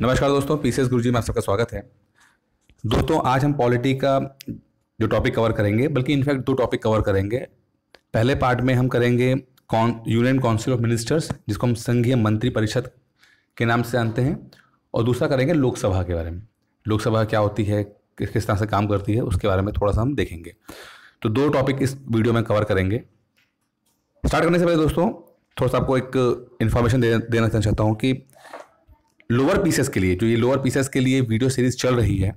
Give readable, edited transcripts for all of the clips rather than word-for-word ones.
नमस्कार दोस्तों, पीसीएस गुरुजी में आप सबका स्वागत है। दोस्तों, आज हम पॉलिटी का जो टॉपिक कवर करेंगे, बल्कि इनफैक्ट दो टॉपिक कवर करेंगे। पहले पार्ट में हम करेंगे यूनियन काउंसिल ऑफ मिनिस्टर्स, जिसको हम संघीय मंत्री परिषद के नाम से जानते हैं, और दूसरा करेंगे लोकसभा के बारे में। लोकसभा क्या होती है, किस तरह से काम करती है, उसके बारे में थोड़ा सा हम देखेंगे। तो दो टॉपिक इस वीडियो में कवर करेंगे। स्टार्ट करने से पहले दोस्तों थोड़ा सा आपको एक इन्फॉर्मेशन देना चाहता हूँ कि लोअर पीसेस के लिए, जो ये लोअर पीसेस के लिए वीडियो सीरीज चल रही है,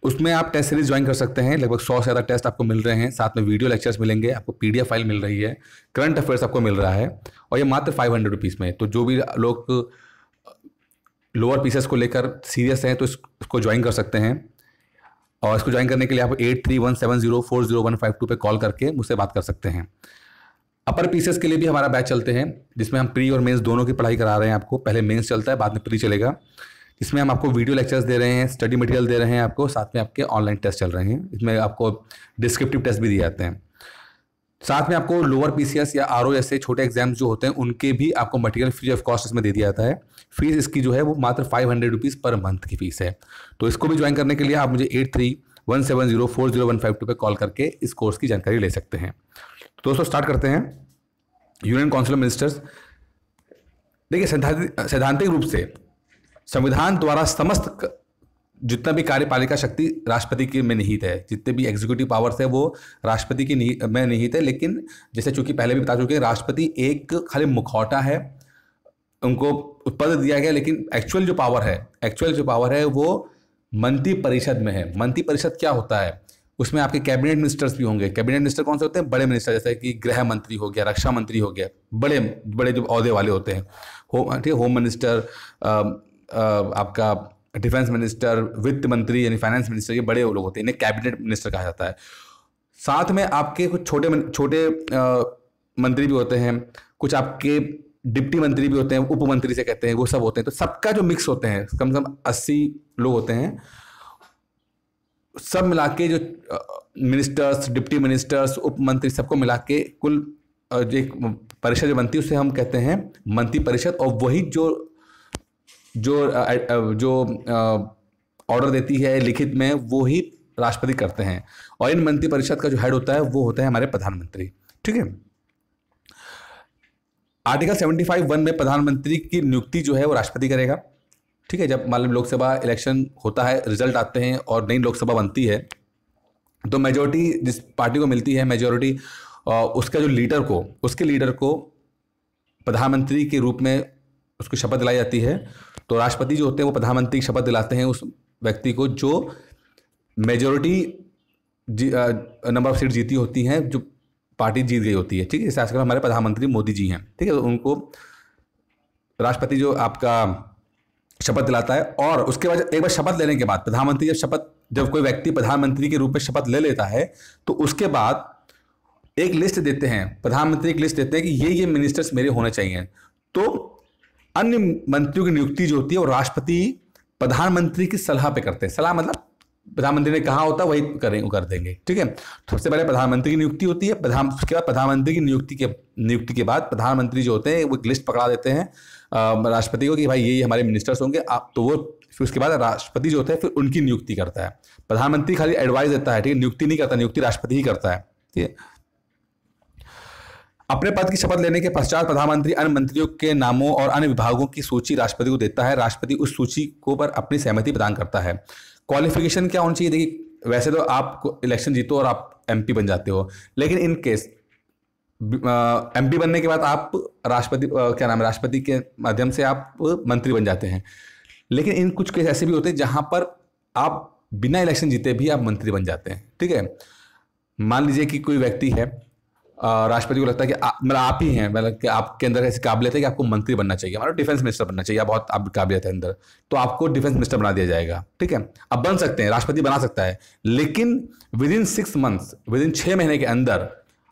उसमें आप टेस्ट सीरीज ज्वाइन कर सकते हैं। लगभग 100 से ज़्यादा टेस्ट आपको मिल रहे हैं, साथ में वीडियो लेक्चर्स मिलेंगे, आपको पीडीएफ फाइल मिल रही है, करंट अफेयर्स आपको मिल रहा है, और ये मात्र 500 रुपीज़ में। तो जो भी लोग लोअर पीसेस को लेकर सीरियस हैं तो इसको ज्वाइन कर सकते हैं। और इसको ज्वाइन करने के लिए आप 8317040152 पे कॉल करके मुझसे बात कर सकते हैं। अपर पीसेस के लिए भी हमारा बैच चलते हैं, जिसमें हम प्री और मेंस दोनों की पढ़ाई करा रहे हैं आपको। पहले मेंस चलता है, बाद में प्री चलेगा। इसमें हम आपको वीडियो लेक्चर्स दे रहे हैं, स्टडी मटेरियल दे रहे हैं आपको, साथ में आपके ऑनलाइन टेस्ट चल रहे हैं। इसमें आपको डिस्क्रिप्टिव टेस्ट भी दिए जाते हैं। साथ में आपको लोअर पीसीएस या आरओ जैसे छोटे एग्जाम्स जो होते हैं, उनके भी आपको मटेरियल फ्री ऑफ कॉस्ट इसमें दे दिया जाता है। फीस इसकी जो है वो मात्र 500 रुपीज़ पर मंथ की फीस है। तो इसको भी ज्वाइन करने के लिए आप मुझे 8317040152 पे कॉल करके इस कोर्स की जानकारी ले सकते हैं। तो दोस्तों स्टार्ट करते हैं। यूनियन काउंसिल ऑफ मिनिस्टर्स, देखिए, सैद्धांतिक रूप से संविधान द्वारा समस्त जितना भी कार्यपालिका शक्ति राष्ट्रपति के में निहित है। जितने भी एग्जीक्यूटिव पावर्स है वो राष्ट्रपति की में निहित है। लेकिन जैसे चूंकि पहले भी बता चुके हैं, राष्ट्रपति एक खाली मुखौटा है, उनको पद दिया गया, लेकिन एक्चुअल जो पावर है वो मंत्री परिषद में है। मंत्री परिषद क्या होता है, उसमें आपके कैबिनेट मिनिस्टर्स भी होंगे। कैबिनेट मिनिस्टर कौन से होते हैं? बड़े मिनिस्टर, जैसे कि गृह मंत्री हो गया, रक्षा मंत्री हो गया, बड़े बड़े जो ओहदे वाले होते हैं। होम मिनिस्टर, आपका डिफेंस मिनिस्टर, वित्त मंत्री यानी फाइनेंस मिनिस्टर, ये बड़े लोग होते हैं, इन्हें कैबिनेट मिनिस्टर कहा जाता है। साथ में आपके कुछ छोटे मंत्री भी होते हैं, कुछ आपके डिप्टी मंत्री भी होते हैं, उप मंत्री से कहते हैं, वो सब होते हैं। तो सबका जो मिक्स होते हैं, कम से कम 80 लोग होते हैं। सब मिला के जो मिनिस्टर्स, डिप्टी मिनिस्टर्स, उप मंत्री, सबको मिला के कुल जो एक परिषद जो बनती है, उसे हम कहते हैं मंत्री परिषद। और वही जो ऑर्डर देती है लिखित में, वो ही राष्ट्रपति करते हैं। और इन मंत्री परिषद का जो हेड होता है वो होता है हमारे प्रधानमंत्री। ठीक है। आर्टिकल 75(1) में प्रधानमंत्री की नियुक्ति जो है वो राष्ट्रपति करेगा। ठीक है। जब मान लो लोकसभा इलेक्शन होता है, रिजल्ट आते हैं और नई लोकसभा बनती है, तो मेजोरिटी जिस पार्टी को मिलती है, मेजोरिटी उसका जो उसके लीडर को प्रधानमंत्री के रूप में उसको शपथ दिलाई जाती है। तो राष्ट्रपति जो होते हैं वो प्रधानमंत्री की शपथ दिलाते हैं उस व्यक्ति को जो मेजोरिटी नंबर ऑफ सीट जीती होती हैं, जो पार्टी जीत गई होती है। ठीक है। जैसे आजकल हमारे प्रधानमंत्री मोदी जी हैं। ठीक है। तो उनको राष्ट्रपति जो आपका शपथ दिलाता है। और उसके बाद एक बार शपथ लेने के बाद प्रधानमंत्री जब कोई व्यक्ति प्रधानमंत्री के रूप में शपथ ले लेता है, तो उसके बाद एक लिस्ट देते हैं, प्रधानमंत्री एक लिस्ट देते हैं कि ये मिनिस्टर्स मेरे होने चाहिए। तो अन्य मंत्रियों की नियुक्ति जो होती है वो राष्ट्रपति प्रधानमंत्री की सलाह पे करते हैं। सलाह मतलब प्रधानमंत्री ने कहा होता वही कर देंगे। ठीक है। सबसे पहले प्रधानमंत्री की नियुक्ति होती है। उसके बाद प्रधानमंत्री की नियुक्ति के बाद प्रधानमंत्री जो होते हैं वो एक लिस्ट पकड़ा देते हैं राष्ट्रपति को कि भाई ये हमारे मिनिस्टर्स होंगे आप। तो वो फिर उसके बाद राष्ट्रपति जो होता है फिर उनकी नियुक्ति करता है। प्रधानमंत्री खाली एडवाइस देता है। ठीक है। नियुक्ति नहीं करता, नियुक्ति राष्ट्रपति ही करता है। ठीक है। अपने पद की शपथ लेने के पश्चात प्रधानमंत्री अन्य मंत्रियों के नामों और अन्य विभागों की सूची राष्ट्रपति को देता है। राष्ट्रपति उस सूची को पर अपनी सहमति प्रदान करता है। क्वालिफिकेशन क्या होनी चाहिए? देखिए, वैसे तो आप इलेक्शन जीतो और आप एमपी बन जाते हो, लेकिन इन केस एमपी बनने के बाद आप राष्ट्रपति के माध्यम से आप मंत्री बन जाते हैं। लेकिन इन कुछ केस ऐसे भी होते हैं जहां पर आप बिना इलेक्शन जीते भी आप मंत्री बन जाते हैं। ठीक है। मान लीजिए कि कोई व्यक्ति है, राष्ट्रपति को लगता है कि आप ही हैं, मतलब कि आपके अंदर ऐसी काबिलियत है कि आपको मंत्री बनना चाहिए, हमारा डिफेंस मिनिस्टर बनना चाहिए, बहुत आप काबिलियत है अंदर, तो आपको डिफेंस मिनिस्टर बना दिया जाएगा। ठीक है। अब बन सकते हैं, राष्ट्रपति बना सकता है, लेकिन विदिन 6 मंथ्स, विदिन 6 महीने के अंदर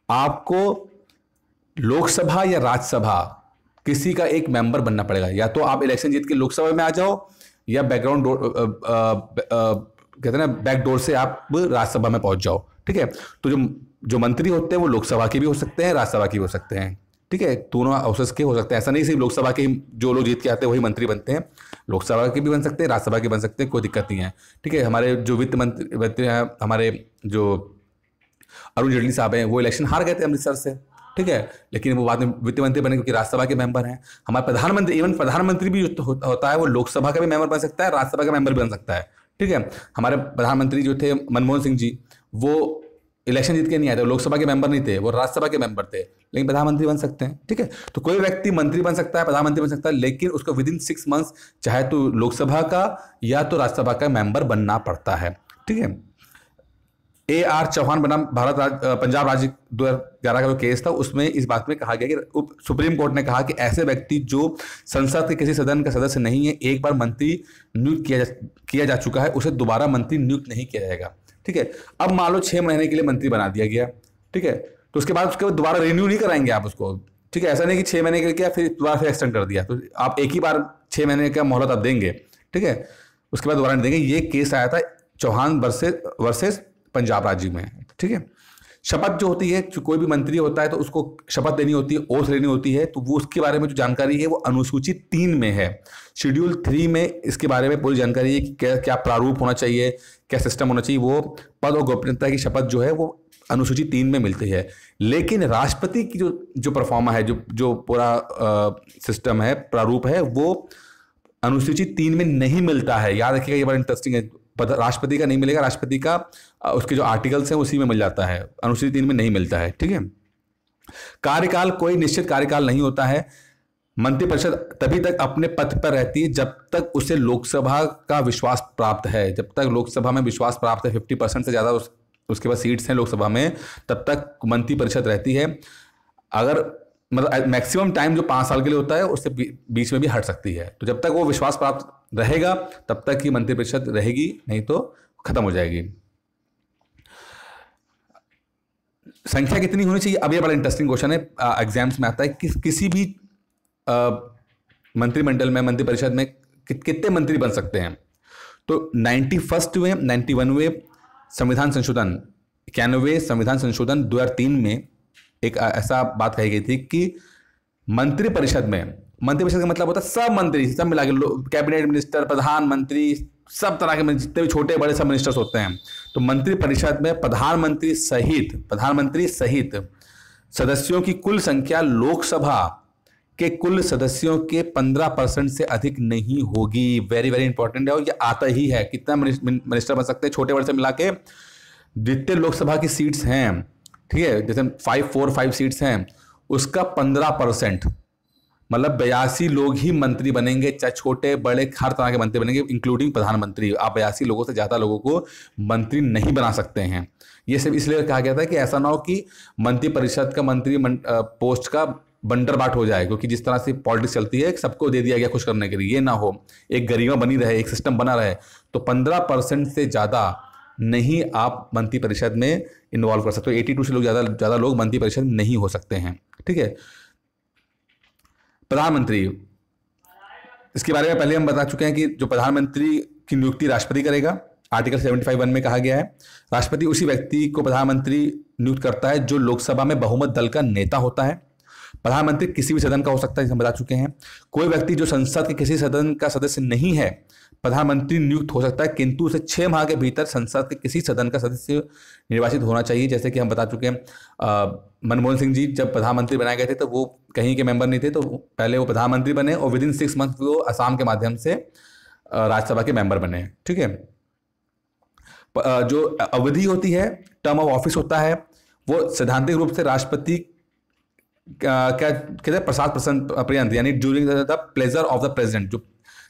आपको लोकसभा या राज्यसभा किसी का एक मेंबर बनना पड़ेगा। या तो आप इलेक्शन जीत के लोकसभा में आ जाओ, या बैकग्राउंड कहते हैं ना, बैक डोर से आप राज्यसभा में पहुंच जाओ। ठीक है। तो जो मंत्री होते हैं वो लोकसभा के भी हो सकते हैं, राज्यसभा के भी हो सकते हैं। ठीक है, दोनों हाउसेस के हो सकते हैं, ऐसा नहीं सिर्फ लोकसभा के जो लोग जीत के आते हैं वही मंत्री बनते हैं, लोकसभा के भी बन सकते हैं, राज्यसभा के बन सकते हैं, कोई दिक्कत नहीं है। ठीक है, हमारे जो वित्त मंत्री हैं, हमारे जो अरुण जेटली साहब हैं, वो इलेक्शन हार गए थे अमृतसर से। ठीक है, लेकिन वो बाद में वित्त मंत्री बने क्योंकि राज्यसभा के मेंबर हैं। हमारे प्रधानमंत्री, इवन प्रधानमंत्री भी जो होता है वो लोकसभा का भी मेंबर बन सकता है, राज्यसभा का मेंबर भी बन सकता है। ठीक है, हमारे प्रधानमंत्री जो थे मनमोहन सिंह जी, वो इलेक्शन जीत के नहीं आए थे, लोकसभा के मेंबर नहीं थे, वो राज्यसभा के मेंबर थे, लेकिन प्रधानमंत्री बन सकते हैं। ठीक है, तो कोई व्यक्ति मंत्री बन सकता है, प्रधानमंत्री बन सकता है, लेकिन उसको विद इन 6 मंथ्स चाहे तो लोकसभा का या तो राज्यसभा का मेंबर बनना पड़ता है। ठीक है, AR चौहान बनाम पंजाब राज्य 2011 का जो केस था, उसमें इस बात में कहा गया कि सुप्रीम कोर्ट ने कहा कि ऐसे व्यक्ति जो संसद के किसी सदन का सदस्य नहीं है, एक बार मंत्री नियुक्त किया जा चुका है, उसे दोबारा मंत्री नियुक्त नहीं किया जाएगा। ठीक है, अब मान लो 6 महीने के लिए मंत्री बना दिया गया। ठीक है, तो उसके बाद दोबारा रिन्यू नहीं कराएंगे आप उसको। ठीक है, ऐसा नहीं कि 6 महीने के लिए किया फिर दोबारा फिर एक्सटेंड कर दिया, तो आप एक ही बार 6 महीने का मोहलत आप देंगे। ठीक है, उसके बाद दोबारा नहीं देंगे। ये केस आया था चौहान वर्सेस पंजाब राज्य में। ठीक है, शपथ जो होती है, कोई भी मंत्री होता है तो उसको शपथ देनी होती है, ओथ लेनी होती है, तो वो उसके बारे में जो जानकारी है वो अनुसूची 3 में है। शेड्यूल 3 में इसके बारे में पूरी जानकारी है कि क्या प्रारूप होना चाहिए, क्या सिस्टम होना चाहिए। वो पद और गोपनीयता की शपथ जो है वो अनुसूची 3 में मिलती है। लेकिन राष्ट्रपति की जो परफॉर्मा है, जो पूरा सिस्टम है, प्रारूप है, वो अनुसूची 3 में नहीं मिलता है। याद रखिएगा, ये बड़ा इंटरेस्टिंग है। राष्ट्रपति का नहीं मिलेगा, राष्ट्रपति का उसके जो आर्टिकल्स हैं उसी में मिल जाता है, अनुसूची 3 में नहीं मिलता है। ठीक है, कार्यकाल, कोई निश्चित कार्यकाल नहीं होता है। मंत्रिपरिषद तभी तक अपने पद पर रहती है जब तक उसे लोकसभा का विश्वास प्राप्त है। जब तक लोकसभा में विश्वास प्राप्त है, 50% से ज़्यादा उसके पास सीट्स हैं लोकसभा में, तब तक मंत्रिपरिषद रहती है। अगर मतलब मैक्सिमम टाइम जो 5 साल के लिए होता है, उससे बीच में भी हट सकती है। तो जब तक वो विश्वास प्राप्त रहेगा तब तक ही मंत्रिपरिषद रहेगी, नहीं तो खत्म हो जाएगी। संख्या कितनी होनी चाहिए, अब ये बड़ा इंटरेस्टिंग क्वेश्चन है, एग्जाम्स में आता है कि किसी भी मंत्रिमंडल में, मंत्रिपरिषद में कितने मंत्री बन सकते हैं। तो 91वें 91वें संविधान संशोधन, 91वें संविधान संशोधन 2003 में एक ऐसा बात कही गई थी कि मंत्रिपरिषद में, मंत्रिपरिषद का मतलब होता है सब मंत्री, सब मिला के, कैबिनेट मिनिस्टर, प्रधानमंत्री, सब तरह के जितने भी छोटे बड़े सब मिनिस्टर्स होते हैं। तो मंत्रिपरिषद में प्रधानमंत्री सहित सदस्यों की कुल संख्या लोकसभा के कुल सदस्यों के 15% से अधिक नहीं होगी। वेरी वेरी इंपॉर्टेंट है, और ये आता ही है। कितना मिनिस्टर बन सकते हैं छोटे बड़े से मिला के, जितने लोकसभा की सीट्स हैं, ठीक है, जैसे 5 सीट्स हैं, उसका 15%, मतलब 82 लोग ही मंत्री बनेंगे, चाहे छोटे बड़े हर तरह के मंत्री बनेंगे, इंक्लूडिंग प्रधानमंत्री। आप 82 लोगों से ज़्यादा लोगों को मंत्री नहीं बना सकते हैं। ये सिर्फ इसलिए कहा गया था कि ऐसा ना हो कि मंत्रिपरिषद का मंत्री पोस्ट का बंटरबाट हो जाए, क्योंकि जिस तरह से पॉलिटिक्स चलती है सबको दे दिया गया खुश करने के लिए, ये ना हो, एक गरिमा बनी रहे, एक सिस्टम बना रहे। तो 15% से ज़्यादा नहीं आप मंत्रिपरिषद में इन्वॉल्व कर सकते हो। 82 से लोग ज़्यादा लोग मंत्रिपरिषद में नहीं हो सकते हैं। ठीक है, प्रधानमंत्री, इसके बारे में पहले हम बता चुके हैं कि जो प्रधानमंत्री की नियुक्ति राष्ट्रपति करेगा, आर्टिकल 75(1) में कहा गया है। राष्ट्रपति उसी व्यक्ति को प्रधानमंत्री नियुक्त करता है जो लोकसभा में बहुमत दल का नेता होता है। प्रधानमंत्री किसी भी सदन का हो सकता है, जिसे हम बता चुके हैं। कोई व्यक्ति जो संसद के किसी सदन का सदस्य नहीं है, प्रधानमंत्री नियुक्त हो सकता है, किंतु उसे 6 माह के भीतर संसद के किसी सदन का सदस्य निर्वाचित होना चाहिए। जैसे कि हम बता चुके हैं, मनमोहन सिंह जी जब प्रधानमंत्री बनाए गए थे तो वो कहीं के मेंबर नहीं थे, तो पहले वो प्रधानमंत्री बने और विद इन 6 मंथ वो असम के माध्यम से राज्यसभा के मेंबर बने। ठीक है, जो अवधि होती है, टर्म ऑफ ऑफिस होता है, वो सैद्धांतिक रूप से राष्ट्रपति क्या कहते हैं, प्रसाद पर्यंत, यानी during the pleasure of the president, जो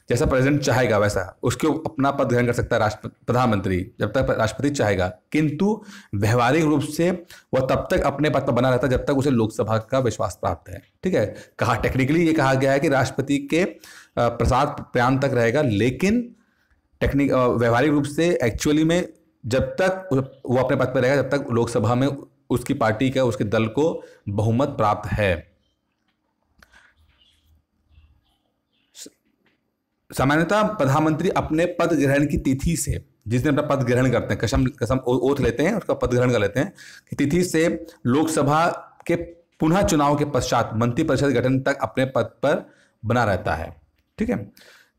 जैसा प्रेसिडेंट चाहेगा वैसा उसके अपना पद ग्रहण कर सकता है प्रधानमंत्री, जब तक राष्ट्रपति चाहेगा। किंतु व्यवहारिक रूप से वह तब तक अपने पद पर बना रहता है जब तक उसे लोकसभा का विश्वास प्राप्त है। ठीक है, टेक्निकली ये कहा गया है कि राष्ट्रपति के प्रसाद पर्यंत तक रहेगा, लेकिन व्यवहारिक रूप से एक्चुअली में जब तक वो अपने पद पर रहेगा, जब तक लोकसभा में उसकी पार्टी का, उसके दल को बहुमत प्राप्त है। सामान्यतः प्रधानमंत्री अपने पद ग्रहण की तिथि से, जिस दिन अपना पद ग्रहण करते हैं, कसम ओथ लेते हैं, उसका पद ग्रहण कर लेते हैं, कि तिथि से लोकसभा के पुनः चुनाव के पश्चात मंत्रिपरिषद गठन तक अपने पद पर बना रहता है। ठीक है,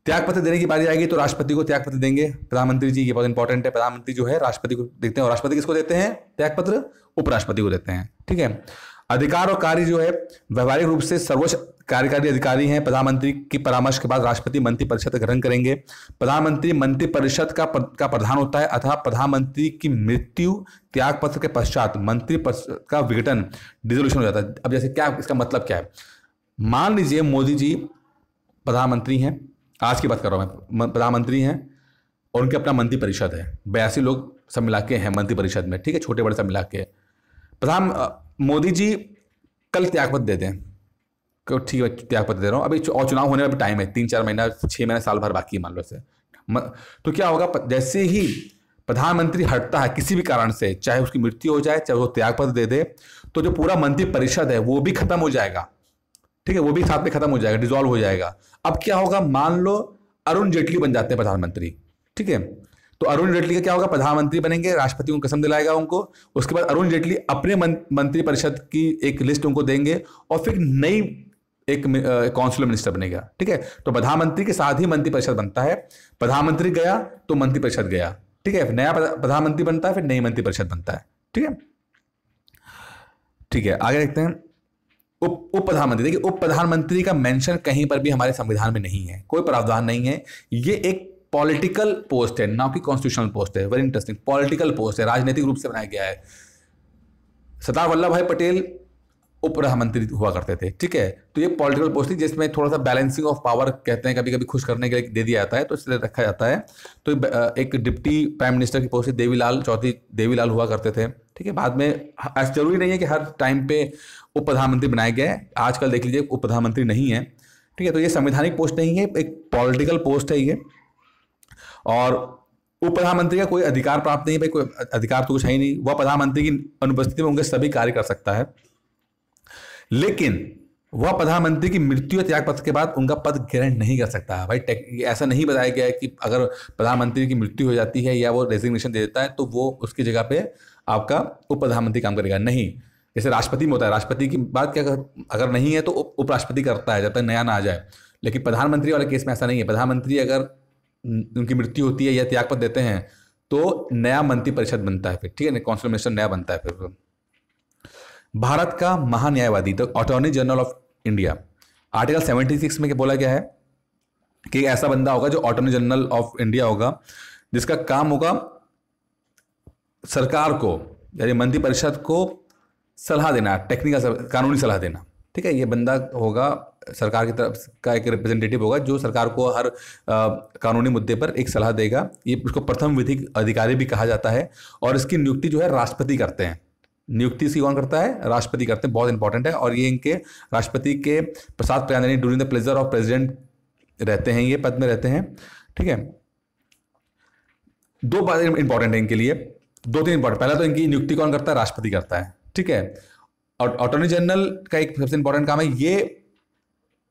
त्यागपत्र देने की बारी आएगी तो राष्ट्रपति को त्यागपत्र देंगे प्रधानमंत्री जी, ये बहुत इंपॉर्टेंट है। प्रधानमंत्री जो है राष्ट्रपति को देखते हैं, और राष्ट्रपति किसको देते हैं त्यागपत्र? उपराष्ट्रपति को देते हैं। ठीक है, अधिकार और कार्य जो है व्यवहारिक रूप से सर्वोच्च कार्यकारी अधिकारी हैं। प्रधानमंत्री की परामर्श के बाद राष्ट्रपति मंत्रिपरिषद का गठन करेंगे। प्रधानमंत्री मंत्रिपरिषद का प्रधान होता है, अथवा प्रधानमंत्री की मृत्यु त्यागपत्र के पश्चात मंत्रिपरिषद का विघटन डिसोल्यूशन हो जाता है। अब जैसे क्या इसका मतलब क्या है? मान लीजिए मोदी जी प्रधानमंत्री हैं, आज की बात कर रहा हूं मैं, प्रधानमंत्री हैं और उनके अपना मंत्रिपरिषद है, 82 लोग सब मिला के हैं मंत्रिपरिषद में। ठीक है, छोटे बड़े सब मिला के। मोदी जी कल त्यागपत्र दे दें, ठीक है त्यागपत्र दे रहा हूँ, अभी और चुनाव होने में भी टाइम है, 3-4 महीना 6 महीना साल भर बाकी है मान लो से। तो क्या होगा, जैसे ही प्रधानमंत्री हटता है किसी भी कारण से, चाहे उसकी मृत्यु हो जाए, चाहे वो त्यागपत्र दे दे, तो जो पूरा मंत्रिपरिषद है वो भी खत्म हो जाएगा। ठीक है, वो भी साथ में खत्म हो जाएगा, डिसॉल्व हो जाएगा। अब क्या होगा, मान लो अरुण जेटली बन जाते हैं प्रधानमंत्री। ठीक है, तो अरुण जेटली का क्या होगा, प्रधानमंत्री बनेंगे, राष्ट्रपति उनको कसम दिलाएगा उनको, उसके बाद अरुण जेटली अपने मंत्रिपरिषद की एक लिस्ट उनको देंगे और फिर नई एक काउंसिल मिनिस्टर बनेगा। ठीक है, तो प्रधानमंत्री के साथ ही मंत्रिपरिषद बनता है। प्रधानमंत्री गया तो मंत्रिपरिषद गया। ठीक है, नया प्रधानमंत्री बनता है, फिर नई मंत्रिपरिषद बनता है। ठीक है, ठीक है, आगे देखते हैं। उप प्रधानमंत्री, देखिए उप प्रधानमंत्री का मेंशन कहीं पर भी हमारे संविधान में नहीं है, कोई प्रावधान नहीं है। ये एक पॉलिटिकल पोस्ट है, ना कि कॉन्स्टिट्यूशनल पोस्ट है। वेरी इंटरेस्टिंग, पॉलिटिकल पोस्ट है, राजनीतिक रूप से बनाया गया है। सरदार वल्लभ भाई पटेल उप प्रधानमंत्री हुआ करते थे। ठीक है, तो ये पॉलिटिकल पोस्ट थी जिसमें थोड़ा सा बैलेंसिंग ऑफ पावर कहते हैं, कभी कभी खुश करने के लिए दे दिया जाता है, तो इसलिए रखा जाता है। तो एक डिप्टी प्राइम मिनिस्टर की पोस्ट देवीलाल चौधरी देवीलाल हुआ करते थे। ठीक है, बाद में ऐसा जरूरी नहीं है कि हर टाइम पे उप प्रधानमंत्री बनाए गए। आजकल देख लीजिए उप प्रधानमंत्री नहीं है। ठीक है, तो ये संवैधानिक पोस्ट नहीं है, एक पॉलिटिकल पोस्ट है ये। और उप प्रधानमंत्री का कोई अधिकार प्राप्त नहीं है, भाई कोई अधिकार तो कुछ है ही नहीं। वह प्रधानमंत्री की अनुपस्थिति में उनके सभी कार्य कर सकता है, लेकिन वह प्रधानमंत्री की मृत्यु या त्यागपत्र के बाद उनका पद ग्रहण नहीं कर सकता है। भाई ऐसा नहीं बताया गया है कि अगर प्रधानमंत्री की मृत्यु हो जाती है या वो रेजिग्नेशन दे देता है तो वो उसकी जगह पे आपका उप प्रधानमंत्री काम करेगा, नहीं। जैसे राष्ट्रपति में होता है, राष्ट्रपति की बात क्या अगर नहीं है तो उपराष्ट्रपति करता है जब तक नया ना आ जाए। लेकिन प्रधानमंत्री वाले केस में ऐसा नहीं है। प्रधानमंत्री अगर उनकी मृत्यु होती है या त्यागपत्र देते हैं तो नया मंत्रिपरिषद बनता है फिर। ठीक है, काउंसिल मिनिस्टर नया बनता है फिर। भारत का महान्यायवादी, the attorney general of India, article 76 में क्या बोला गया है कि ऐसा बंदा होगा जो अटॉर्नी जनरल ऑफ इंडिया होगा, जिसका काम होगा सरकार को यानी मंत्रिपरिषद को सलाह देना, टेक्निकल कानूनी सलाह देना। ठीक है, ये बंदा होगा सरकार की तरफ का एक रिप्रेजेंटेटिव होगा जो सरकार को हर कानूनी मुद्दे पर एक सलाह देगा। ये उसको प्रथम विधिक अधिकारी भी कहा जाता है। और इसकी नियुक्ति जो है राष्ट्रपति करते हैं। नियुक्ति इसकी कौन करता है? राष्ट्रपति करते हैं, बहुत इंपॉर्टेंट है। और ये इनके राष्ट्रपति के प्रसाद प्रयानी during the pleasure of president रहते हैं, ये पद में रहते हैं। ठीक है, दो बातें इंपॉर्टेंट है इनके लिए, 2-3 इंपॉर्टेंट। पहला तो इनकी नियुक्ति कौन करता है? राष्ट्रपति करता है। ठीक है, और अटॉर्नी जनरल का एक सबसे इंपॉर्टेंट काम है, ये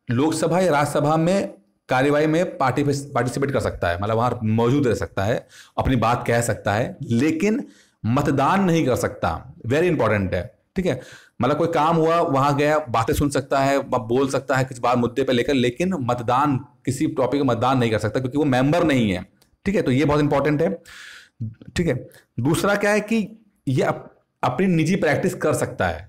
लोकसभा या राज्यसभा में कार्यवाही में पार्टिसिपेट कर सकता है, मतलब वहां मौजूद रह सकता है, अपनी बात कह सकता है, लेकिन मतदान नहीं कर सकता। वेरी इंपॉर्टेंट है। ठीक है, मतलब कोई काम हुआ वहां गया, बातें सुन सकता है, बोल सकता है किसी बात मुद्दे पे लेकर, लेकिन मतदान किसी टॉपिक में मतदान नहीं कर सकता क्योंकि वो मेंबर नहीं है। ठीक है, तो ये बहुत इंपॉर्टेंट है। ठीक है, दूसरा क्या है कि ये अपनी निजी प्रैक्टिस कर सकता है।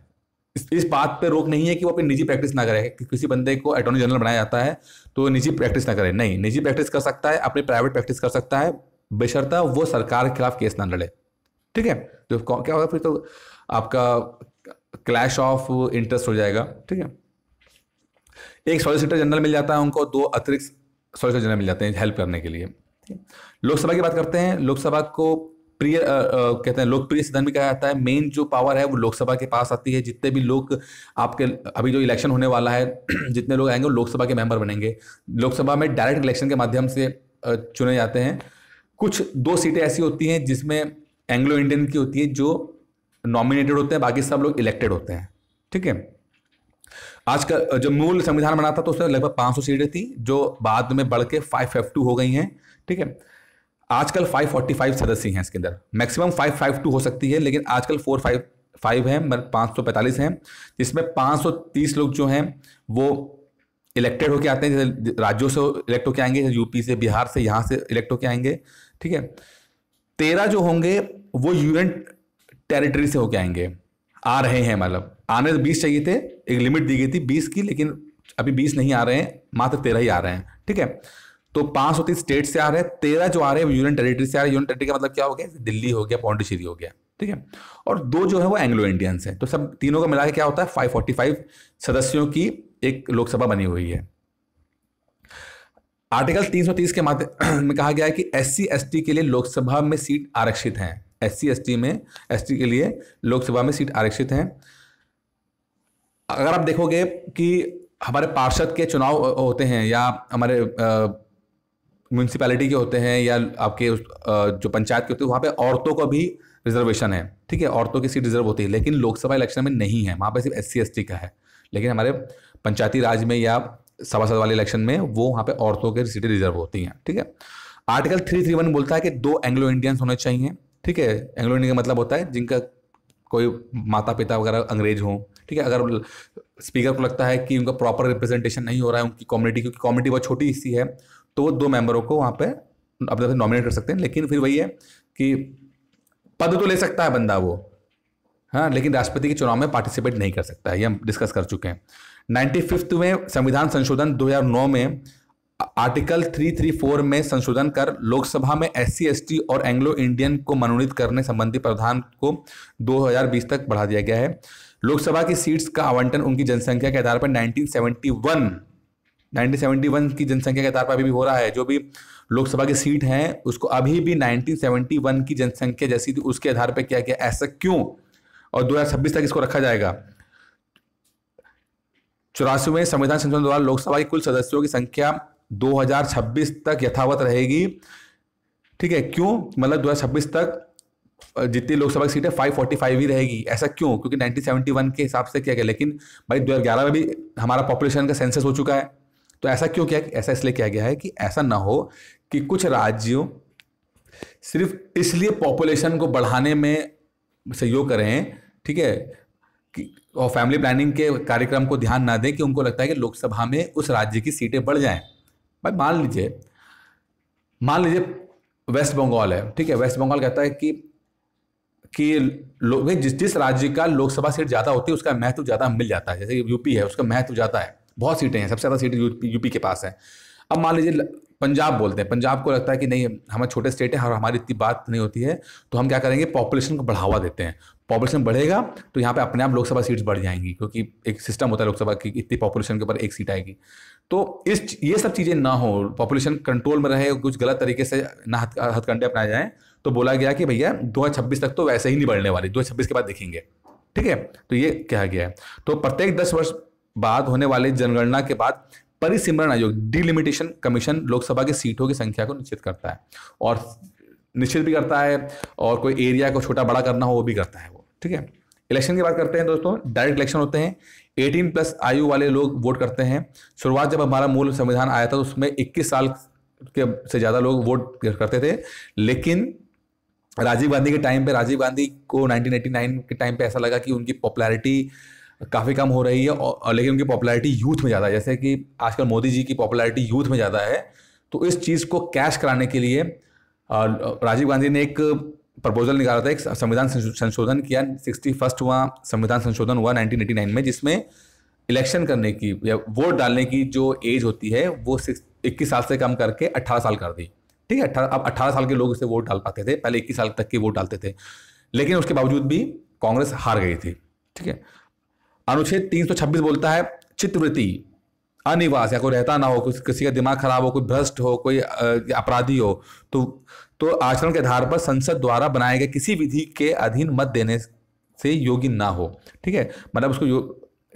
इस बात पे रोक नहीं है कि वो अपनी निजी प्रैक्टिस ना करे। कि किसी बंदे को अटॉर्नी जनरल बनाया जाता है तो निजी प्रैक्टिस ना करे, नहीं, निजी प्रैक्टिस कर सकता है, अपनी प्राइवेट प्रैक्टिस कर सकता है, बेशर्ता वो सरकार के खिलाफ केस ना लड़े। ठीक है, तो क्या होगा फिर? तो आपका क्लैश ऑफ इंटरेस्ट हो जाएगा। ठीक है, एक सॉलिसिटर जनरल मिल जाता है उनको, 2 अतिरिक्त सॉलिसिटर जनरल मिल जाते हैं हेल्प करने के लिए। लोकसभा की बात करते हैं। लोकसभा को प्रिय कहते हैं, लोकप्रिय सदन भी कहा जाता है। मेन जो पावर है वो लोकसभा के पास आती है। जितने भी लोग आपके अभी जो इलेक्शन होने वाला है, जितने लोग आएंगे वो लोकसभा के मेंबर बनेंगे। लोकसभा में डायरेक्ट इलेक्शन के माध्यम से चुने जाते हैं। कुछ 2 सीटें ऐसी होती हैं जिसमें एंग्लो इंडियन की होती है जो नॉमिनेटेड होते हैं, बाकी सब लोग इलेक्टेड होते हैं। ठीक है, आज का जो मूल संविधान बना था तो उसमें लगभग 500 सीटें थी जो बाद में बढ़ के 552 हो गई हैं। ठीक है, आजकल 545 सदस्य हैं इसके अंदर। मैक्सिमम 552 हो सकती है, लेकिन आजकल 5 हैं, 545 हैं, जिसमें 530 लोग जो हैं वो इलेक्टेड होके आते हैं, जैसे राज्यों से इलेक्ट होके आएंगे, यूपी से, बिहार से, यहाँ से इलेक्ट होके आएंगे, ठीक है। 13 जो होंगे वो यूनियन टेरिटरी से होके आएंगे, आ रहे हैं, मतलब आने तो 20 चाहिए थे, एक लिमिट दी गई थी 20 की, लेकिन अभी 20 नहीं आ रहे हैं, मात्र 13 ही आ रहे हैं, ठीक है। तो 530 स्टेट से आ रहे हैं, 13 जो आ रहे हैं यूनियन टेरिटरी से आ रहे हैं। यूनियन टेरिटरी का मतलब क्या हो गया, दिल्ली हो गया, पौंडीचेरी हो गया, ठीक है। और 2 जो है वो एंग्लो इंडियंस हैं। तो सब तीनों का मिला के क्या होता है, 545 सदस्यों की एक लोकसभा बनी हुई है। आर्टिकल 330 के माध्यम में कहा गया है कि SC/ST के लिए लोकसभा में सीट आरक्षित हैं। SC/ST के लिए लोकसभा में सीट आरक्षित हैं। अगर आप देखोगे कि हमारे पार्षद के चुनाव होते हैं, या हमारे म्यूनसिपैलिटी के होते हैं, या आपके जो पंचायत के होते हैं, वहाँ पे औरतों को भी रिजर्वेशन है, ठीक है, औरतों की सीट रिजर्व होती है। लेकिन लोकसभा इलेक्शन में नहीं है, वहाँ पे सिर्फ SC/ST का है। लेकिन हमारे पंचायती राज में या सभासद वाले इलेक्शन में वो वहाँ पे औरतों की सीटें रिजर्व होती हैं, ठीक है। आर्टिकल 331 बोलता है कि 2 एंग्लो इंडियंस होने चाहिए, ठीक है। एंग्लो इंडियन का मतलब होता है जिनका कोई माता पिता वगैरह अंग्रेज हों, ठीक है। अगर स्पीकर को लगता है कि उनका प्रॉपर रिप्रेजेंटेशन नहीं हो रहा है उनकी कम्युनिटी, क्योंकि कम्युनिटी बहुत छोटी सी है, तो वो 2 मेंबरों को वहाँ पे अपने से नॉमिनेट कर सकते हैं। लेकिन फिर वही है कि पद तो ले सकता है बंदा वो, हाँ, लेकिन राष्ट्रपति के चुनाव में पार्टिसिपेट नहीं कर सकता है, ये हम डिस्कस कर चुके हैं। 95वें संविधान संशोधन 2009 में आर्टिकल 334 में संशोधन कर लोकसभा में SC/ST और एंग्लो इंडियन को मनोनीत करने संबंधी प्रावधान को 2020 तक बढ़ा दिया गया है। लोकसभा की सीट्स का आवंटन उनकी जनसंख्या के आधार पर 1971 की जनसंख्या के आधार पर अभी भी हो रहा है। जो भी लोकसभा की सीट हैं उसको अभी भी 1971 की जनसंख्या जैसी थी उसके आधार पर किया गया। ऐसा क्यों? और 2026 तक इसको रखा जाएगा। 84वें संविधान संशोधन द्वारा लोकसभा की कुल सदस्यों की संख्या 2026 तक यथावत रहेगी, ठीक है। क्यों? मतलब 2026 तक जितनी लोकसभा की सीटें 545 ही रहेगी। ऐसा क्यों? क्योंकि 1971 के हिसाब से किया गया। लेकिन भाई 2011 में भी हमारा पॉपुलेशन का सेंसस हो चुका है, तो ऐसा क्यों किया? ऐसा इसलिए किया गया है कि ऐसा ना हो कि कुछ राज्यों सिर्फ इसलिए पॉपुलेशन को बढ़ाने में सहयोग करें, ठीक है, कि और फैमिली प्लानिंग के कार्यक्रम को ध्यान ना दें कि उनको लगता है कि लोकसभा में उस राज्य की सीटें बढ़ जाएं। भाई मान लीजिए वेस्ट बंगाल है, ठीक है। वेस्ट बंगाल कहता है कि जिस राज्य का लोकसभा सीट ज़्यादा होती है उसका महत्व ज़्यादा मिल जाता है। जैसे यूपी है, उसका महत्व ज़्यादा है, बहुत सीटें हैं, सबसे ज़्यादा सीटें यूपी के पास है। अब मान लीजिए पंजाब बोलते हैं, पंजाब को लगता है कि नहीं हमारे छोटे स्टेट है और हमारी इतनी बात नहीं होती है, तो हम क्या करेंगे, पॉपुलेशन को बढ़ावा देते हैं। पॉपुलेशन बढ़ेगा तो यहाँ पे अपने आप लोकसभा सीट्स बढ़ जाएंगी, क्योंकि एक सिस्टम होता है लोकसभा की, इतनी पॉपुलेशन के ऊपर एक सीट आएगी। तो ये सब चीज़ें ना हो, पॉपुलेशन कंट्रोल में रहे, कुछ गलत तरीके से ना हथकंडे अपनाए जाएँ, तो बोला गया कि भैया 2026 तक तो वैसे ही नहीं बढ़ने वाली, 2026 के बाद देखेंगे, ठीक है। तो ये कहा गया है। तो प्रत्येक 10 वर्ष बाद होने वाली जनगणना के बाद परिसिमरण आयोग डिलिमिटेशन कमीशन लोकसभा की सीटों की संख्या को निश्चित करता है, और निश्चित भी करता है, और कोई एरिया को छोटा बड़ा करना हो वो भी करता है वो, ठीक है। इलेक्शन की बात करते हैं दोस्तों। डायरेक्ट इलेक्शन होते हैं, 18+ आयु वाले लोग वोट करते हैं। शुरुआत जब हमारा मूल संविधान आया था तो उसमें 21 साल के से ज़्यादा लोग वोट करते थे। लेकिन राजीव गांधी के टाइम पे, राजीव गांधी को 1989 के टाइम पे ऐसा लगा कि उनकी पॉपुलैरिटी काफ़ी कम हो रही है, और लेकिन उनकी पॉपुलैरिटी यूथ में ज़्यादा है। जैसे कि आजकल मोदी जी की पॉपुलैरिटी यूथ में ज़्यादा है, तो इस चीज़ को कैश कराने के लिए राजीव गांधी ने एक प्रपोजल निकाला था, एक संविधान संशोधन किया। 61वां संविधान संशोधन हुआ 1989 में, जिसमें इलेक्शन करने की या वोट डालने की जो एज होती है वो 21 साल से कम करके 18 साल कर दी, ठीक है। अब 18 साल के लोग इसे वोट डाल पाते थे, पहले 21 साल तक के वोट डालते थे। लेकिन उसके बावजूद भी कांग्रेस हार गई थी, ठीक है। अनुच्छेद 326 बोलता है चित्तवृत्ति, अनिवास, या कोई रहता ना हो, किसी का दिमाग खराब हो, कोई भ्रष्ट हो, कोई अपराधी हो, तो आचरण के आधार पर संसद द्वारा बनाए गए किसी विधि के अधीन मत देने से योग्य ना हो, ठीक है। मतलब उसको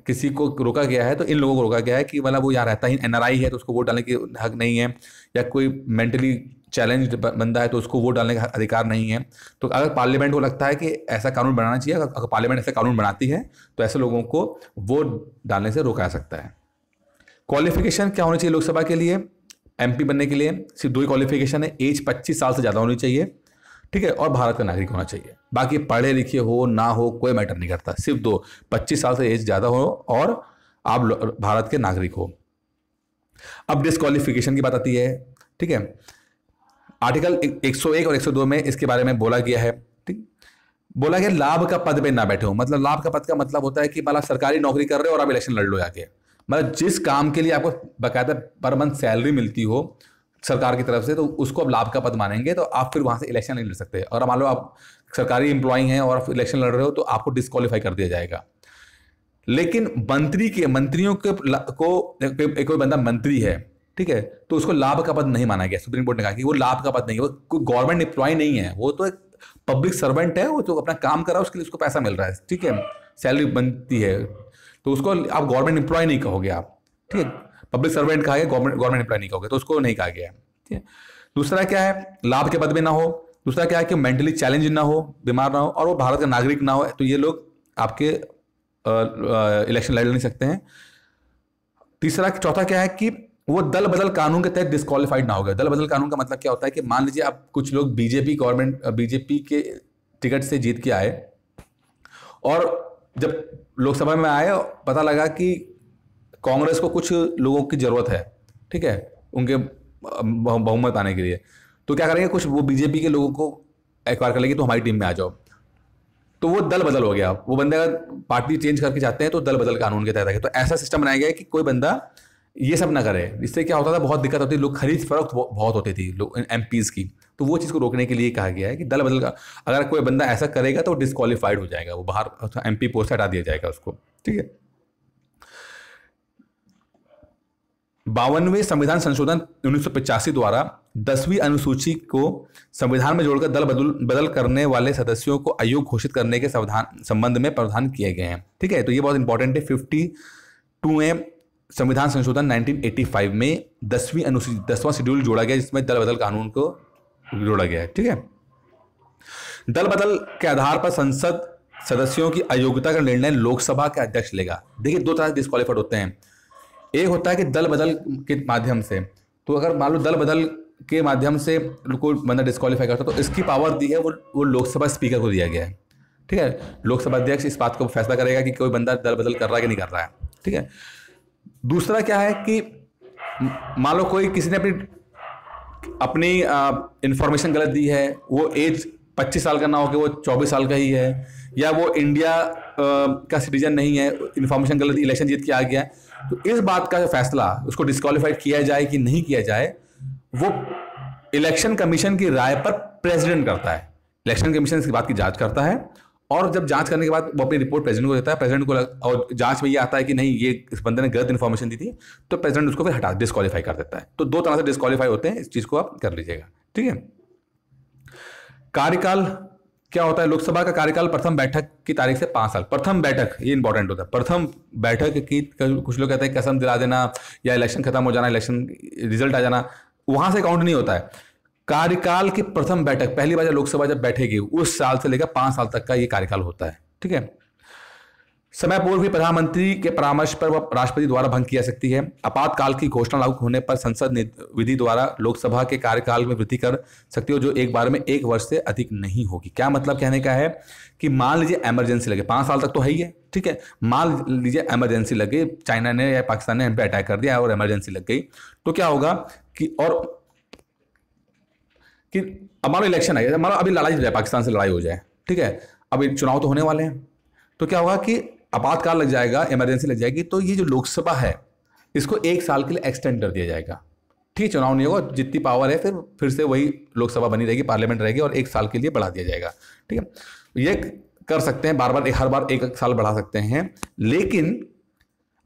किसी को रोका गया है, तो इन लोगों को रोका गया है कि मतलब वो यहाँ रहता ही NRI है तो उसको वोट डालने की हक नहीं है, या कोई मेंटली चैलेंज बंदा है तो उसको वोट डालने का अधिकार नहीं है। तो अगर पार्लियामेंट को लगता है कि ऐसा कानून बनाना चाहिए, अगर पार्लियामेंट ऐसा कानून बनाती है तो ऐसे लोगों को वोट डालने से रोका सकता है। क्वालिफिकेशन क्या होनी चाहिए लोकसभा के लिए? MP बनने के लिए सिर्फ 2 ही क्वालिफिकेशन है। एज 25 साल से ज़्यादा होनी चाहिए, ठीक है, और भारत का नागरिक होना चाहिए। बाकी पढ़े लिखे हो ना हो कोई मैटर नहीं करता, सिर्फ 25 साल से एज ज़्यादा हो और आप भारत के नागरिक हो। अब डिस्क्वालिफिकेशन की बात आती है, ठीक है। आर्टिकल 101 और 102 में इसके बारे में बोला गया है, ठीक। बोला गया लाभ का पद पे ना बैठे हो, मतलब लाभ का पद का मतलब होता है कि मतलब सरकारी नौकरी कर रहे हो और आप इलेक्शन लड़ लो जाके, मतलब जिस काम के लिए आपको बाकायदा पर मंथ सैलरी मिलती हो सरकार की तरफ से, तो उसको आप लाभ का पद मानेंगे, तो आप फिर वहां से इलेक्शन नहीं लड़ सकते। और मान लो आप सरकारी एम्प्लॉय हैं और आप इलेक्शन लड़ रहे हो, तो आपको डिस्क्वालीफाई कर दिया जाएगा। लेकिन मंत्रियों को कोई बंदा मंत्री है, ठीक है, तो उसको लाभ का पद नहीं माना गया। सुप्रीम कोर्ट ने कहा कि वो लाभ का पद नहीं है, वो कोई गवर्नमेंट एम्प्लॉय नहीं है, वो तो एक पब्लिक सर्वेंट है, वो तो अपना काम कर रहा है, उसके लिए उसको पैसा मिल रहा है, ठीक है, सैलरी बनती है, तो उसको आप गवर्नमेंट एम्प्लॉय नहीं कहोगे आप, ठीक है। पब्लिक सर्वेंट कहा गया, गवर्नमेंट एम्प्लॉय नहीं कहोगे, तो उसको नहीं कहा गया, ठीक है। दूसरा क्या है, लाभ के पद में ना हो। दूसरा क्या है कि मेंटली चैलेंज ना हो, बीमार ना हो, और वो भारत का नागरिक ना हो, तो ये लोग आपके इलेक्शन लड़ नहीं सकते हैं। चौथा क्या है कि वो दल बदल कानून के तहत डिस्क्वालीफाइड ना हो गए। दल बदल कानून का मतलब क्या होता है कि मान लीजिए आप कुछ लोग बीजेपी के टिकट से जीत के आए, और जब लोकसभा में आए पता लगा कि कांग्रेस को कुछ लोगों की जरूरत है, ठीक है, उनके बहुमत पाने के लिए, तो क्या करेंगे, कुछ वो बीजेपी के लोगों को एक्वायर कर लेंगे, तो हमारी टीम में आ जाओ, तो वो दल बदल हो गया। वो बंदे अगर पार्टी चेंज करके जाते हैं तो दल बदल कानून के तहत है। तो ऐसा सिस्टम बनाया गया है कि कोई बंदा ये सब ना करे। इससे क्या होता था, बहुत दिक्कत होती थी, लोग खरीद फरोख्त बहुत होती थी लोग एमपीज की, तो वो चीज़ को रोकने के लिए कहा गया है कि दल बदल का अगर कोई बंदा ऐसा करेगा तो डिस्क्वालीफाइड हो जाएगा, वो बाहर एमपी पोस्ट हटा दिया जाएगा उसको, ठीक है। 52वें संविधान संशोधन 1985 द्वारा 10वीं अनुसूची को संविधान में जोड़कर दल बदल करने वाले सदस्यों को अयोग्य घोषित करने के संबंध में प्रावधान किए गए हैं, ठीक है। तो ये बहुत इंपॉर्टेंट है। 52वें संविधान संशोधन 1985 में 10वां शेड्यूल जोड़ा गया, जिसमें दल बदल कानून को जोड़ा गया है, ठीक है। दल बदल के आधार पर संसद सदस्यों की अयोग्यता का निर्णय लोकसभा के अध्यक्ष लेगा। देखिए, दो तरह से डिस्क्वालीफाइड होते हैं। एक होता है कि दल बदल के माध्यम से, तो अगर मान लो दल बदल के माध्यम से कोई बंदा डिस्क्वालीफाई करता है, तो इसकी पावर दी है वो लोकसभा स्पीकर को दिया गया है, ठीक है। लोकसभा अध्यक्ष इस बात को फैसला करेगा कि कोई बंदा दल बदल कर रहा है कि नहीं कर रहा है, ठीक है। दूसरा क्या है कि मान लो कोई किसी ने अपनी इंफॉर्मेशन गलत दी है, वो एज 25 साल का ना हो कि वो 24 साल का ही है, या वो इंडिया का सिटीजन नहीं है, इंफॉर्मेशन गलत, इलेक्शन जीत के आ गया, तो इस बात का जो फैसला उसको डिस्क्वालीफाइड किया जाए कि नहीं किया जाए, वो इलेक्शन कमीशन की राय पर प्रेसिडेंट करता है। इलेक्शन कमीशन इस बात की जांच करता है, और जब जांच करने के बाद वो अपनी रिपोर्ट प्रेसिडेंट को देता है। प्रेसिडेंट को और जांच में ये आता है कि नहीं, ये इस बंदे ने गलत इन्फॉर्मेशन दी थी, तो प्रेसिडेंट उसको फिर हटा डिस्क्वालीफाई कर देता है। तो दो तरह से डिस्क्वालीफाई होते हैं, इस चीज को आप कर लीजिएगा, ठीक है। कार्यकाल क्या होता है, लोकसभा का कार्यकाल प्रथम बैठक की तारीख से 5 साल। प्रथम बैठक ये इंपॉर्टेंट होता है। प्रथम बैठक की कुछ लोग कहते हैं कसम दिला देना या इलेक्शन खत्म हो जाना, इलेक्शन रिजल्ट आ जाना, वहां से काउंट नहीं होता है। कार्यकाल की प्रथम बैठक, पहली बार लोकसभा जब बैठेगी उस साल से लेकर 5 साल तक का ये कार्यकाल होता है, ठीक है। समय पूर्व भी प्रधानमंत्री के परामर्श पर वह राष्ट्रपति द्वारा भंग की जा सकती है। आपातकाल की घोषणा लागू होने पर संसद विधि द्वारा लोकसभा के कार्यकाल में वृद्धि कर सकती हो, जो एक बार में 1 वर्ष से अधिक नहीं होगी। क्या मतलब कहने का है कि मान लीजिए इमरजेंसी लगे, 5 साल तक तो है ही है, ठीक है। मान लीजिए इमरजेंसी लगे, चाइना ने या पाकिस्तान ने हम पे अटैक कर दिया और इमरजेंसी लग गई, तो क्या होगा कि अब मान लो इलेक्शन है, मान लो अभी लड़ाई हो जाए, पाकिस्तान से लड़ाई हो जाए, ठीक है, अभी चुनाव तो होने वाले हैं, तो क्या होगा कि आपातकाल लग जाएगा, इमरजेंसी लग जाएगी, तो ये जो लोकसभा है इसको 1 साल के लिए एक्सटेंड कर दिया जाएगा, ठीक है। चुनाव नहीं होगा, जितनी पावर है फिर से वही लोकसभा बनी रहेगी, पार्लियामेंट रहेगी, और 1 साल के लिए बढ़ा दिया जाएगा, ठीक है। ये कर सकते हैं, हर बार 1 साल बढ़ा सकते हैं। लेकिन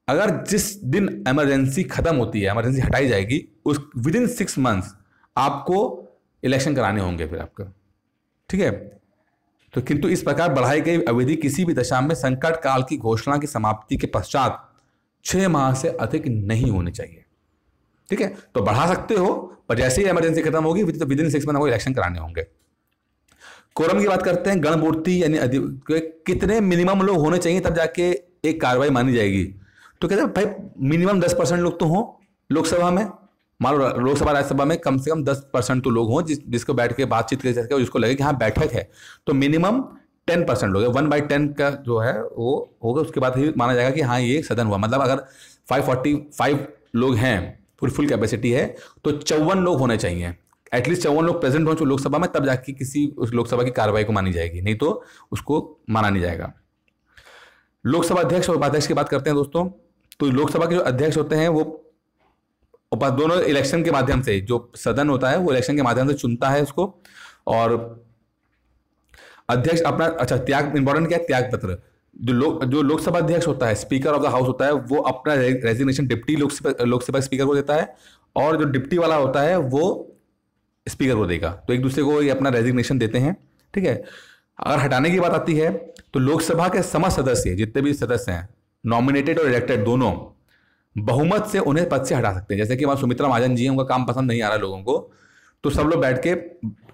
अगर जिस दिन इमरजेंसी खत्म होती है, इमरजेंसी हटाई जाएगी, उस विदिन 6 मंथ्स आपको इलेक्शन कराने होंगे फिर आपका, ठीक है। तो किंतु इस प्रकार बढ़ाई गई अवधि किसी भी दशा में संकट काल की घोषणा की समाप्ति के पश्चात 6 माह से अधिक नहीं होनी चाहिए, ठीक है। तो बढ़ा सकते हो, पर जैसे ही इमरजेंसी खत्म होगी तो विदिन 6 मंथ आपको इलेक्शन कराने होंगे। कोरम की बात करते हैं, गणपूर्ति यानी कितने मिनिमम लोग होने चाहिए तब जाके एक कार्रवाई मानी जाएगी। तो कहते हैं भाई मिनिमम 10% लोग तो हो लोकसभा में, मान लो लोकसभा राज्यसभा में कम से कम 10% तो लोग हों जिसको बैठ के बातचीत कर सके और जिसको लगे कि हाँ बैठक है, तो मिनिमम 10% लोग है, 1/10 का जो है वो होगा, उसके बाद ही माना जाएगा कि हाँ ये सदन हुआ। मतलब अगर 545 लोग हैं, पूरी फुल कैपेसिटी है, तो 54 लोग होने चाहिए, एटलीस्ट 54 लोग प्रेजेंट हो लोकसभा में, तब जाके किसी उस लोकसभा की कार्रवाई को मानी जाएगी, नहीं तो उसको माना नहीं जाएगा। लोकसभा अध्यक्ष और उपाध्यक्ष की बात करते हैं दोस्तों। तो लोकसभा के जो अध्यक्ष होते हैं वो दोनों इलेक्शन के माध्यम से, जो सदन होता है वो इलेक्शन के माध्यम से चुनता है उसको। और अध्यक्ष अपना, अच्छा त्याग इंपॉर्टेंट क्या है, त्याग पत्र। जो लोकसभा अध्यक्ष होता है, स्पीकर ऑफ द हाउस होता है, वो अपना रेजिग्नेशन डिप्टी लोकसभा स्पीकर को देता है, और जो डिप्टी वाला होता है वो स्पीकर को देगा। तो एक दूसरे को ये अपना रेजिग्नेशन देते हैं, ठीक है। अगर हटाने की बात आती है तो लोकसभा के समस्त सदस्य, जितने भी सदस्य हैं, नॉमिनेटेड और इलेक्टेड दोनों, बहुमत से उन्हें पद से हटा सकते हैं। जैसे कि वहां सुमित्रा महाजन जी हैं, उनका काम पसंद नहीं आ रहा लोगों को, तो सब लोग बैठ के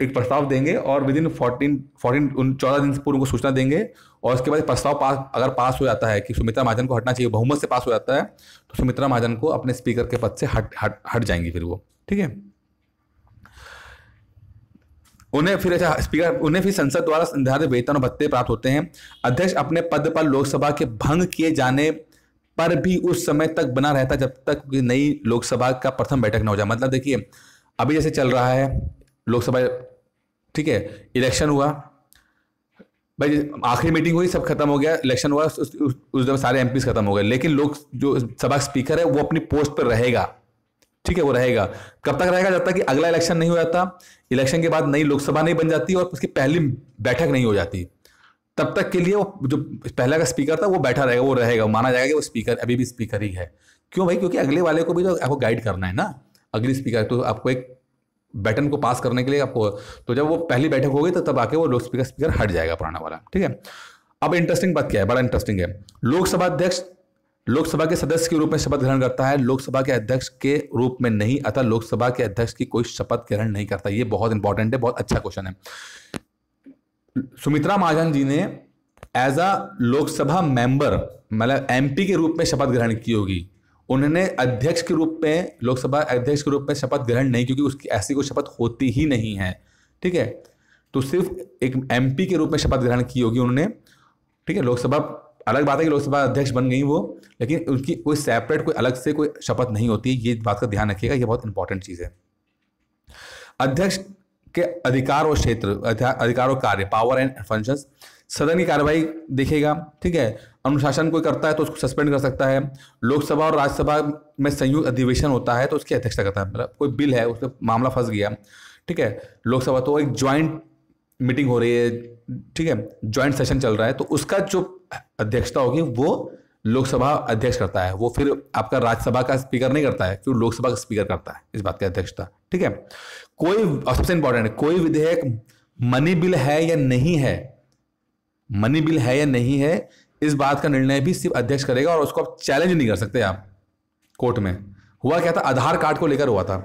एक प्रस्ताव देंगे और विदिन 14 दिन से पूर्व उनको सूचना देंगे, और उसके बाद प्रस्ताव अगर पास हो जाता है कि सुमित्रा महाजन को हटना चाहिए, बहुमत से पास हो जाता है, तो सुमित्रा महाजन को अपने स्पीकर के पद से हट जाएंगी फिर वो, ठीक है। उन्हें फिर संसद द्वारा निर्धारित वेतन और भत्ते प्राप्त होते हैं। अध्यक्ष अपने पद पर लोकसभा के भंग किए जाने पर भी उस समय तक बना रहता जब तक नई लोकसभा का प्रथम बैठक न हो जाए। मतलब देखिए अभी जैसे चल रहा है लोकसभा, ठीक है, इलेक्शन हुआ भाई, आखिरी मीटिंग हुई, सब खत्म हो गया, इलेक्शन हुआ, उस दिन सारे एमपीज खत्म हो गए, लेकिन जो सभा स्पीकर है वो अपनी पोस्ट पर रहेगा, ठीक है, वो रहेगा। कब तक रहेगा? जब तक कि अगला इलेक्शन नहीं हो जाता, इलेक्शन के बाद नई लोकसभा नहीं बन जाती और उसकी पहली बैठक नहीं हो जाती, तब तक के लिए वो जो पहला का स्पीकर था वो बैठा रहेगा, वो रहेगा, माना जाएगा कि वो स्पीकर अभी भी स्पीकर ही है। क्यों भाई? क्योंकि अगले वाले को भी तो आपको गाइड करना है ना, अगली स्पीकर, तो आपको एक बैटन को पास करने के लिए आपको, तो जब वो पहली बैठक होगी तो तब आके वो स्पीकर हट जाएगा पुराना वाला, ठीक है। अब इंटरेस्टिंग बात क्या है, बड़ा इंटरेस्टिंग है। लोकसभा अध्यक्ष लोकसभा के सदस्य के रूप में शपथ ग्रहण करता है, लोकसभा के अध्यक्ष के रूप में नहीं, अतः लोकसभा के अध्यक्ष की कोई शपथ ग्रहण नहीं करता। ये बहुत इंपॉर्टेंट है, बहुत अच्छा क्वेश्चन है। सुमित्रा महाजन जी ने एज अ लोकसभा मेंबर, मतलब एमपी के रूप में शपथ ग्रहण की होगी, उन्होंने अध्यक्ष के रूप में, लोकसभा अध्यक्ष के रूप में शपथ ग्रहण नहीं, क्योंकि उसकी ऐसी कोई शपथ होती ही नहीं है, ठीक है। तो सिर्फ एक एमपी के रूप में शपथ ग्रहण की होगी उन्होंने, ठीक है। लोकसभा, अलग बात है कि लोकसभा अध्यक्ष बन गई वो, लेकिन उनकी कोई सेपरेट, कोई अलग से कोई शपथ नहीं होती है। ये बात का ध्यान रखिएगा, ये बहुत इंपॉर्टेंट चीज है। अध्यक्ष के अधिकार और क्षेत्र, अधिकार और कार्य, पावर एंड फंक्शंस, सदन की कार्रवाई देखेगा, ठीक है। अनुशासन कोई करता है तो उसको सस्पेंड कर सकता है। लोकसभा और राज्यसभा में संयुक्त अधिवेशन होता है तो उसकी अध्यक्षता करता है। मतलब कोई बिल है, उसका मामला फंस गया, ठीक है, लोकसभा, तो एक ज्वाइंट मीटिंग हो रही है, ठीक है, ज्वाइंट सेशन चल रहा है, तो उसका जो अध्यक्षता होगी वो लोकसभा अध्यक्ष करता है। वो फिर आपका राज्यसभा का स्पीकर नहीं करता है, फिर लोकसभा का स्पीकर करता है इस बात की अध्यक्षता, ठीक है। कोई, सबसे इंपॉर्टेंट है, कोई विधेयक मनी बिल है या नहीं है, मनी बिल है या नहीं है, इस बात का निर्णय भी सिर्फ अध्यक्ष करेगा, और उसको आप चैलेंज नहीं कर सकते आप कोर्ट में। हुआ क्या था, आधार कार्ड को लेकर हुआ था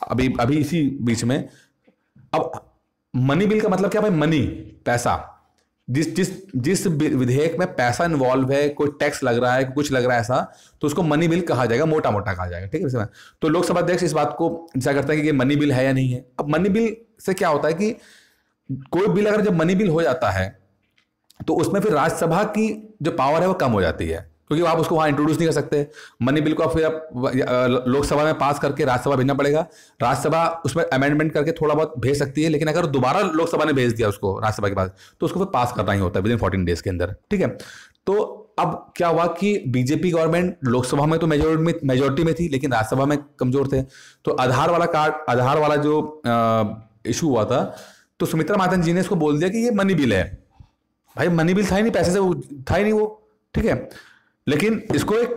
अभी इसी बीच में। अब मनी बिल का मतलब क्या भाई? मनी, पैसा, जिस विधेयक में पैसा इन्वॉल्व है, कोई टैक्स लग रहा है, कुछ लग रहा है ऐसा, तो उसको मनी बिल कहा जाएगा, मोटा मोटा कहा जाएगा, ठीक है। तो लोकसभा अध्यक्ष इस बात को डिसाइड करता है कि मनी बिल है या नहीं है। अब मनी बिल से क्या होता है कि कोई बिल अगर जब मनी बिल हो जाता है तो उसमें फिर राज्यसभा की जो पावर है वो कम हो जाती है, क्योंकि आप उसको वहां इंट्रोड्यूस नहीं कर सकते। मनी बिल को आप फिर आप लोकसभा में पास करके राज्यसभा भेजना पड़ेगा, राज्यसभा उसमें अमेंडमेंट करके थोड़ा बहुत भेज सकती है, लेकिन अगर दोबारा लोकसभा ने भेज दिया उसको राज्यसभा के पास, तो उसको फिर पास करना ही होता है विदिन 14 डेज के अंदर, ठीक है। तो अब क्या हुआ कि बीजेपी गवर्नमेंट लोकसभा में तो मेजोरिटी में थी, लेकिन राज्यसभा में कमजोर थे, तो आधार वाला जो इशू हुआ था, तो सुमित्रा महाजन जी ने इसको बोल दिया कि ये मनी बिल है। भाई मनी बिल था ही नहीं, पैसे से था ही नहीं वो, ठीक है। लेकिन इसको एक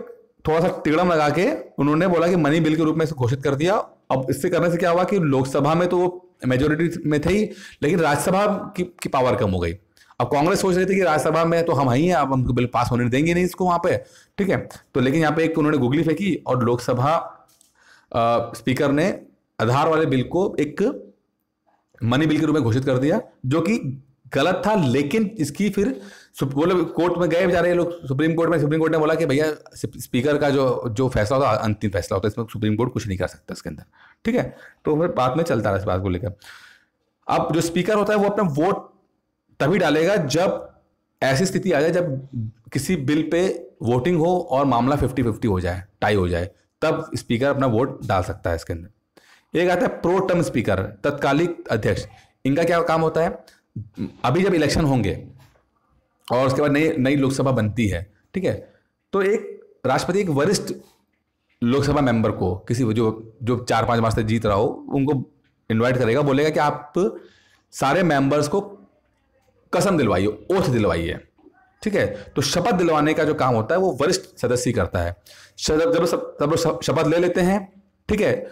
थोड़ा सा तिगड़म लगा के उन्होंने बोला कि मनी बिल के रूप में इसे घोषित कर दिया। अब इससे करने से क्या हुआ कि लोकसभा में तो वो मेजोरिटी में थे ही, लेकिन राज्यसभा की पावर कम हो गई। अब कांग्रेस सोच रही थी कि राज्यसभा में तो हम ही हैं, अब हमको बिल पास होने देंगे नहीं इसको वहां पे, ठीक है। तो लेकिन यहाँ पे एक उन्होंने गुगली फेंकी और लोकसभा स्पीकर ने आधार वाले बिल को एक मनी बिल के रूप में घोषित कर दिया, जो कि गलत था। लेकिन इसकी फिर वो लोग कोर्ट में गए बेचारे लोग, सुप्रीम कोर्ट ने बोला कि भैया स्पीकर का जो फैसला होता है अंतिम फैसला होता है, इसमें सुप्रीम कोर्ट कुछ नहीं कर सकता इसके अंदर, ठीक है। तो फिर बात में चलता रहा इस बात को लेकर। अब जो स्पीकर होता है वो अपना वोट तभी डालेगा जब ऐसी स्थिति आ जाए जब किसी बिल पे वोटिंग हो और मामला 50-50 हो जाए, टाई हो जाए, तब स्पीकर अपना वोट डाल सकता है इसके अंदर। एक आता है प्रो टर्म स्पीकर, तत्कालिक अध्यक्ष। इनका क्या काम होता है, अभी जब इलेक्शन होंगे और उसके बाद नई लोकसभा बनती है, ठीक है, तो एक राष्ट्रपति एक वरिष्ठ लोकसभा मेंबर को, किसी जो 4-5 मार्च से जीत रहा हो, उनको इनवाइट करेगा, बोलेगा कि आप सारे मेंबर्स को कसम दिलवाइए, ओथ दिलवाइए, ठीक है। तो शपथ दिलवाने का जो काम होता है वो वरिष्ठ सदस्य करता है। जब सब शपथ ले लेते हैं, ठीक है,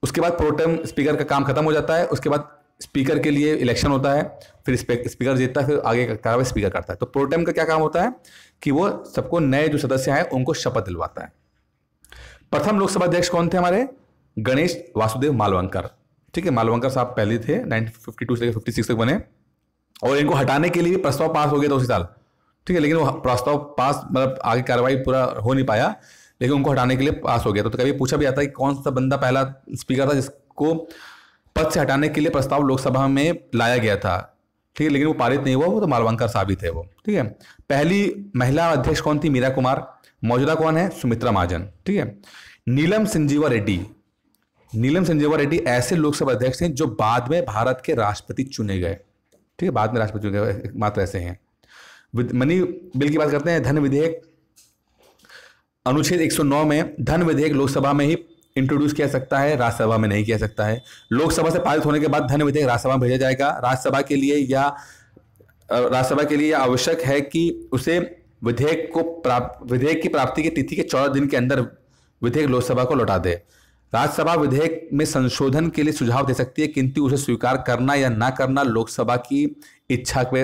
उसके बाद प्रोटेम स्पीकर का काम खत्म हो जाता है। उसके बाद स्पीकर के लिए इलेक्शन होता है, फिर स्पीकर जीतता है, फिर आगे का कार्रवाई स्पीकर करता है। तो प्रोटेम का क्या काम होता है कि वो सबको, नए जो सदस्य हैं उनको शपथ दिलवाता है। प्रथम लोकसभा अध्यक्ष कौन थे हमारे, गणेश वासुदेव मालवंकर, ठीक है। मालवंकर साहब पहले थे, 1952 से 56 तक बने, और इनको हटाने के लिए प्रस्ताव पास हो गया था उसी साल, ठीक है, लेकिन वो प्रस्ताव पास, मतलब आगे कार्रवाई पूरा हो नहीं पाया, लेकिन उनको हटाने के लिए पास हो गया। तो कभी पूछा भी जाता है कि कौन सा बंदा पहला स्पीकर था जिसको पद से हटाने के लिए प्रस्ताव लोकसभा में लाया गया था, ठीक है, लेकिन वो पारित नहीं हुआ, वो तो मालवंकर साहब ही थे वो, ठीक है। पहली महिला अध्यक्ष कौन थी, मीरा कुमार। मौजूदा कौन है, सुमित्रा महाजन, ठीक है। नीलम संजीवा रेड्डी ऐसे लोकसभा अध्यक्ष हैं जो बाद में भारत के राष्ट्रपति चुने गए, ठीक है, बाद में राष्ट्रपति चुने गए, मात्र ऐसे हैं। मनी बिल की बात करते हैं, धन विधेयक। अनुच्छेद 109 में धन विधेयक लोकसभा में ही इंट्रोड्यूस किया सकता है, राज्यसभा में नहीं किया सकता है। लोकसभा से पारित होने के बाद धन विधेयक राज्यसभा में भेजा जाएगा। राज्यसभा के लिए यह आवश्यक है कि उसे विधेयक की प्राप्ति की तिथि के 14 दिन के अंदर विधेयक लोकसभा को लौटा दे। राज्यसभा विधेयक में संशोधन के लिए सुझाव दे सकती है, किंतु उसे स्वीकार करना या ना करना लोकसभा की इच्छा पे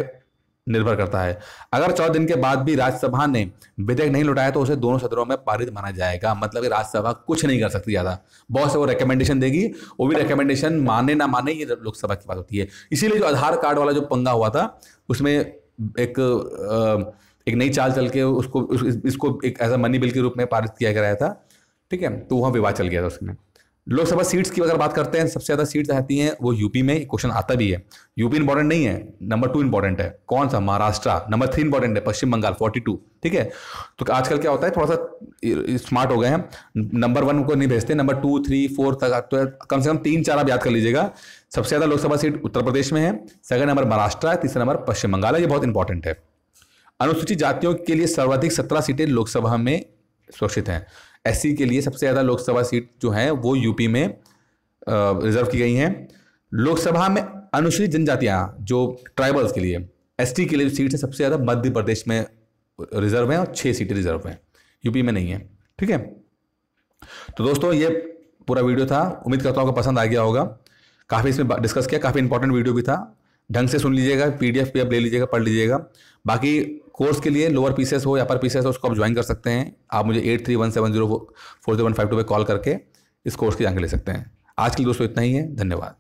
निर्भर करता है। अगर 14 दिन के बाद भी राज्यसभा ने विधेयक नहीं लौटाया तो उसे दोनों सदनों में पारित माना जाएगा। मतलब कि राज्यसभा कुछ नहीं कर सकती ज्यादा, बहुत से वो रिकमेंडेशन देगी, वो भी रिकमेंडेशन माने ना माने, ये लोकसभा की बात होती है। इसीलिए जो आधार कार्ड वाला जो पंगा हुआ था, उसमें एक नई चाल चल के इसको एक ऐसा मनी बिल के रूप में पारित किया गया था, ठीक है। तो वहाँ विवाद चल गया था उसमें। लोकसभा सीट्स की अगर बात करते हैं, सबसे ज्यादा सीट्स आती हैं वो यूपी में। क्वेश्चन आता भी है, यूपी इंपॉर्टेंट नहीं है, नंबर 2 इंपॉर्टेंट है। कौन सा, महाराष्ट्र। नंबर 3 इंपॉर्टेंट है, पश्चिम बंगाल 42, ठीक है। तो आजकल क्या होता है, थोड़ा सा स्मार्ट हो गए हैं, नंबर 1 को नहीं भेजते, नंबर 2, 3, 4 तक, तो कम से कम 3-4 आप याद कर लीजिएगा। सबसे ज्यादा लोकसभा सीट उत्तर प्रदेश में है, सेकंड नंबर महाराष्ट्र है, तीसरा नंबर पश्चिम बंगाल है। ये बहुत इंपॉर्टेंट है। अनुसूचित जातियों के लिए सर्वाधिक 17 सीटें लोकसभा में सुरक्षित हैं। एससी के लिए सबसे ज्यादा लोकसभा सीट जो है वो यूपी में रिजर्व की गई हैं। लोकसभा में अनुसूचित जनजातियां, जो ट्राइबल्स के लिए, एसटी के लिए सीट है सबसे ज्यादा मध्य प्रदेश में रिजर्व है, और 6 सीटें रिजर्व हैं, यूपी में नहीं है, ठीक है। तो दोस्तों ये पूरा वीडियो था, उम्मीद करता हूँ कि पसंद आ गया होगा। काफ़ी इसमें डिस्कस किया, काफ़ी इंपॉर्टेंट वीडियो भी था, ढंग से सुन लीजिएगा, पीडीएफ पे आप ले लीजिएगा, पढ़ लीजिएगा। बाकी कोर्स के लिए लोअर पीसीएस हो या अपर पीसीएस हो, उसको आप ज्वाइन कर सकते हैं। आप मुझे 8317040152 पे कॉल करके इस कोर्स की जानकारी ले सकते हैं। आज के लिए दोस्तों इतना ही है, धन्यवाद।